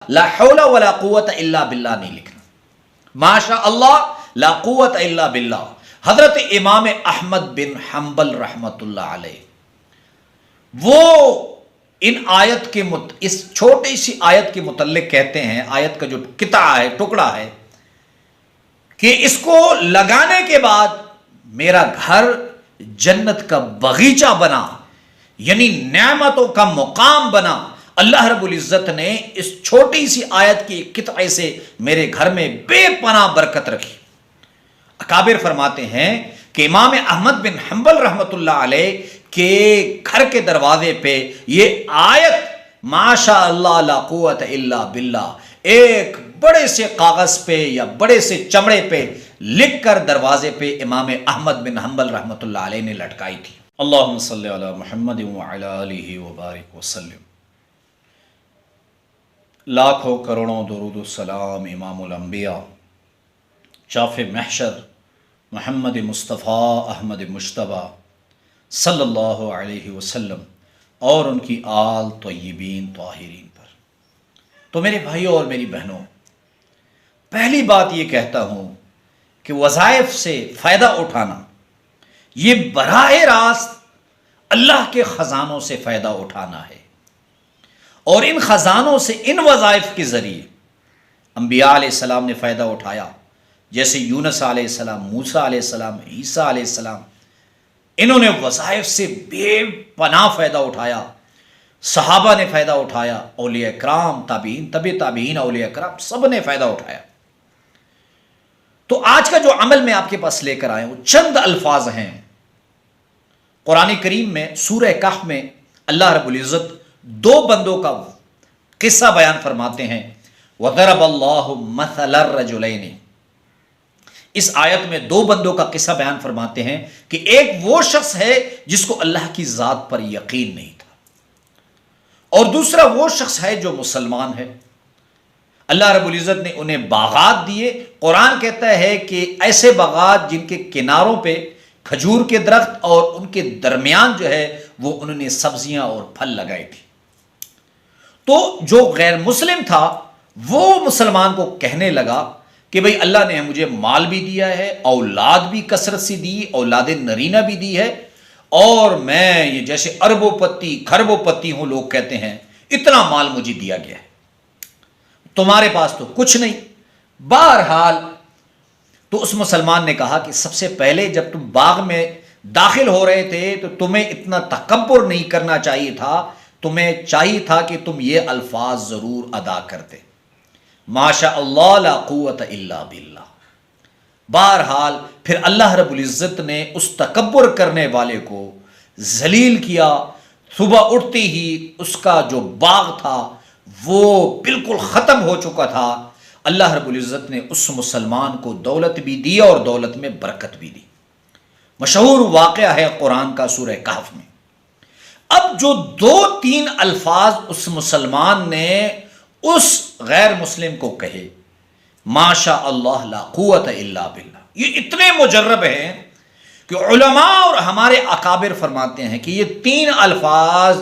لا حول ولا قوت الا باللہ نہیں لکھنا، ماشاء اللہ لا قوت الا باللہ۔ حضرت امام احمد بن حنبل رحمت اللہ علیہ وہ ان آیت کے اس چھوٹی سی آیت کے متعلق کہتے ہیں، آیت کا جو قطعہ ہے، ٹکڑا ہے، کہ اس کو لگانے کے بعد میرا گھر جنت کا باغیچہ بنا، یعنی نعمتوں کا مقام بنا۔ اللہ رب العزت نے اس چھوٹی سی آیت کی قطعے سے میرے گھر میں بے پناہ برکت رکھی۔ اکابر فرماتے ہیں کہ امام احمد بن حنبل رحمت اللہ علیہ کے گھر کے دروازے پہ یہ آیت ماشاء اللہ لا قوت الا باللہ ایک بڑے سے کاغذ پہ یا بڑے سے چمڑے پہ لکھ کر دروازے پہ امام احمد بن حنبل رحمت اللہ علیہ نے لٹکائی تھی۔ اللہم صلی علی محمد وعلی آلہ وبارک وسلم۔ لاکھوں کروڑوں درود و سلام امام الانبیاء شاف محشر محمد مصطفیٰ احمد مجتبیٰ صلی اللہ علیہ وسلم اور ان کی آل طیبین طاہرین پر۔ تو میرے بھائیوں اور میری بہنوں، پہلی بات یہ کہتا ہوں کہ وظائف سے فائدہ اٹھانا یہ براہ راست اللہ کے خزانوں سے فائدہ اٹھانا ہے، اور ان خزانوں سے ان وظائف کے ذریعے انبیاء علیہ السلام نے فائدہ اٹھایا، جیسے یونس علیہ السلام، موسیٰ علیہ السلام، عیسیٰ علیہ السلام، انہوں نے وظائف سے بے پناہ فائدہ اٹھایا، صحابہ نے فائدہ اٹھایا، اولیاء کرام، تابعین، طب تابعین، اولیاء کرام سب نے فائدہ اٹھایا۔ تو آج کا جو عمل میں آپ کے پاس لے کر آیا ہوں چند الفاظ ہیں۔ قرآن کریم میں سورہ کہف میں اللہ رب العزت دو بندوں کا قصہ بیان فرماتے ہیں، وَضَرَبَ اللَّهُ مَثَلَ الرَّجُلَيْنِ۔ اس آیت میں دو بندوں کا قصہ بیان فرماتے ہیں کہ ایک وہ شخص ہے جس کو اللہ کی ذات پر یقین نہیں تھا، اور دوسرا وہ شخص ہے جو مسلمان ہے۔ اللہ رب العزت نے انہیں باغات دیے۔ قرآن کہتا ہے کہ ایسے باغات جن کے کناروں پہ کھجور کے درخت اور ان کے درمیان جو ہے وہ انہوں نے سبزیاں اور پھل لگائے تھے۔ تو جو غیر مسلم تھا وہ مسلمان کو کہنے لگا کہ بھئی اللہ نے مجھے مال بھی دیا ہے، اولاد بھی کثرت سے دی، اولاد نرینہ بھی دی ہے، اور میں یہ جیسے اربوں پتی کھربوں پتی ہوں، لوگ کہتے ہیں اتنا مال مجھے دیا گیا ہے، تمہارے پاس تو کچھ نہیں۔ بہرحال تو اس مسلمان نے کہا کہ سب سے پہلے جب تم باغ میں داخل ہو رہے تھے تو تمہیں اتنا تکبر نہیں کرنا چاہیے تھا، تمہیں چاہیے تھا کہ تم یہ الفاظ ضرور ادا کرتے، ماشاء اللہ لا قوت الا باللہ۔ بہرحال پھر اللہ رب العزت نے اس تکبر کرنے والے کو ذلیل کیا۔ صبح اٹھتے ہی اس کا جو باغ تھا وہ بالکل ختم ہو چکا تھا۔ اللہ رب العزت نے اس مسلمان کو دولت بھی دی اور دولت میں برکت بھی دی۔ مشہور واقعہ ہے قرآن کا سورہ کہف میں۔ اب جو دو تین الفاظ اس مسلمان نے اس غیر مسلم کو کہے، ماشاء اللہ لا قوت الا باللہ، یہ اتنے مجرب ہیں کہ علماء اور ہمارے اکابر فرماتے ہیں کہ یہ تین الفاظ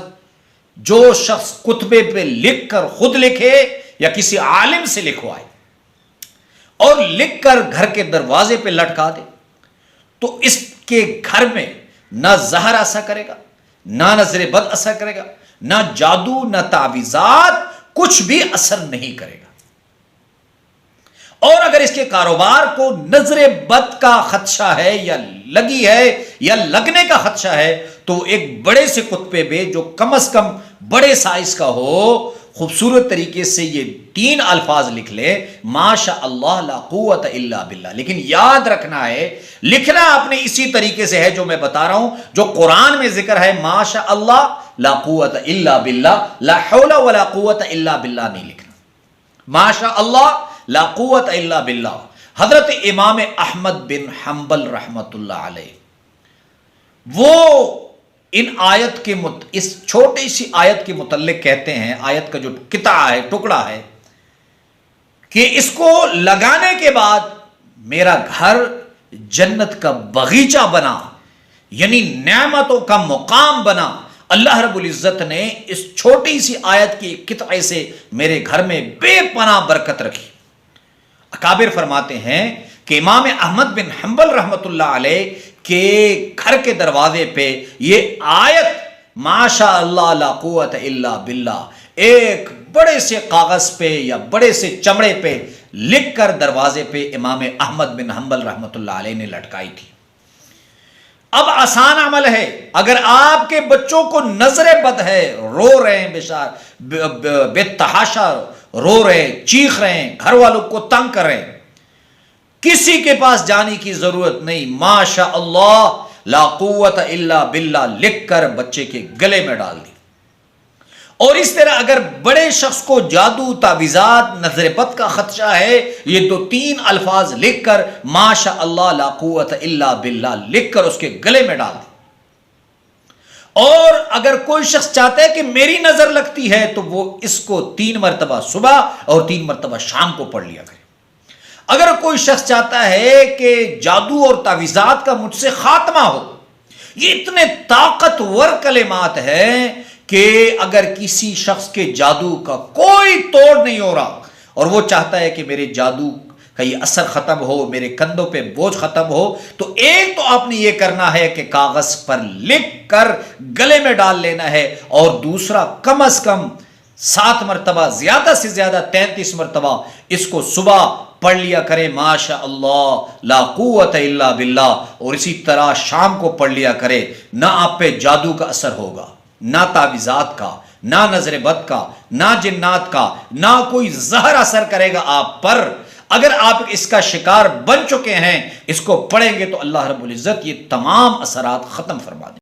جو شخص کتبے پہ لکھ کر خود لکھے یا کسی عالم سے لکھوائے اور لکھ کر گھر کے دروازے پہ لٹکا دے تو اس کے گھر میں نہ زہر اثر کرے گا، نہ نظر بد اثر کرے گا، نہ جادو، نہ تعویذات، کچھ بھی اثر نہیں کرے گا۔ اور اگر اس کے کاروبار کو نظر بد کا خدشہ ہے یا لگی ہے یا لگنے کا خدشہ ہے تو ایک بڑے سے کتبے پہ جو کم از کم بڑے سائز کا ہو، خوبصورت طریقے سے یہ تین الفاظ لکھ لے، ماشاء اللہ لا قوت الا باللہ۔ لیکن یاد رکھنا ہے، لکھنا اپنے اسی طریقے سے ہے جو میں بتا رہا ہوں، جو قرآن میں ذکر ہے ماشاء اللہ لا قوت الا باللہ، لا حول ولا قوت الا باللہ نہیں لکھنا، ماشاء اللہ لا قوت الا باللہ۔ حضرت امام احمد بن حنبل رحمت اللہ علیہ وہ ان آیت کے اس چھوٹی سی آیت کے متعلق کہتے ہیں، آیت کا جو قطعہ ہے، ٹکڑا ہے، کہ اس کو لگانے کے بعد میرا گھر جنت کا باغیچہ بنا، یعنی نعمتوں کا مقام بنا۔ اللہ رب العزت نے اس چھوٹی سی آیت کی قطعے سے میرے گھر میں بے پناہ برکت رکھی۔ اکابر فرماتے ہیں کہ امام احمد بن حنبل رحمۃ اللہ علیہ کے گھر کے دروازے پہ یہ آیت ماشاء اللہ لا قوت الا باللہ ایک بڑے سے کاغذ پہ یا بڑے سے چمڑے پہ لکھ کر دروازے پہ امام احمد بن حنبل رحمۃ اللہ علیہ نے لٹکائی تھی۔ اب آسان عمل ہے، اگر آپ کے بچوں کو نظر بد ہے، رو رہے ہیں بے تحاشا رو رہے ہیں، چیخ رہے ہیں، گھر والوں کو تنگ کر رہے ہیں، کسی کے پاس جانے کی ضرورت نہیں، ماشاء اللہ لا قوت الا باللہ لکھ کر بچے کے گلے میں ڈال دی۔ اور اس طرح اگر بڑے شخص کو جادو، تعویذات، نظر بد کا خدشہ ہے، یہ 2-3 الفاظ لکھ کر ماشاء اللہ لا قوت الا باللہ لکھ کر اس کے گلے میں ڈال دی۔ اور اگر کوئی شخص چاہتا ہے کہ میری نظر لگتی ہے تو وہ اس کو 3 مرتبہ صبح اور 3 مرتبہ شام کو پڑھ لیا کرے۔ اگر کوئی شخص چاہتا ہے کہ جادو اور تعویذات کا مجھ سے خاتمہ ہو، یہ اتنے طاقتور کلمات ہیں کہ اگر کسی شخص کے جادو کا کوئی توڑ نہیں ہو رہا اور وہ چاہتا ہے کہ میرے جادو کا یہ اثر ختم ہو، میرے کندھوں پہ بوجھ ختم ہو، تو ایک تو آپ نے یہ کرنا ہے کہ کاغذ پر لکھ کر گلے میں ڈال لینا ہے، اور دوسرا کم از کم 7 مرتبہ، زیادہ سے زیادہ 33 مرتبہ اس کو صبح پڑھ لیا کرے ماشاء اللہ لا قوت الا باللہ، اور اسی طرح شام کو پڑھ لیا کرے۔ نہ آپ پہ جادو کا اثر ہوگا، نہ تعویذات کا، نہ نظر بد کا، نہ جنات کا، نہ کوئی زہر اثر کرے گا آپ پر۔ اگر آپ اس کا شکار بن چکے ہیں، اس کو پڑھیں گے تو اللہ رب العزت یہ تمام اثرات ختم فرما دیں۔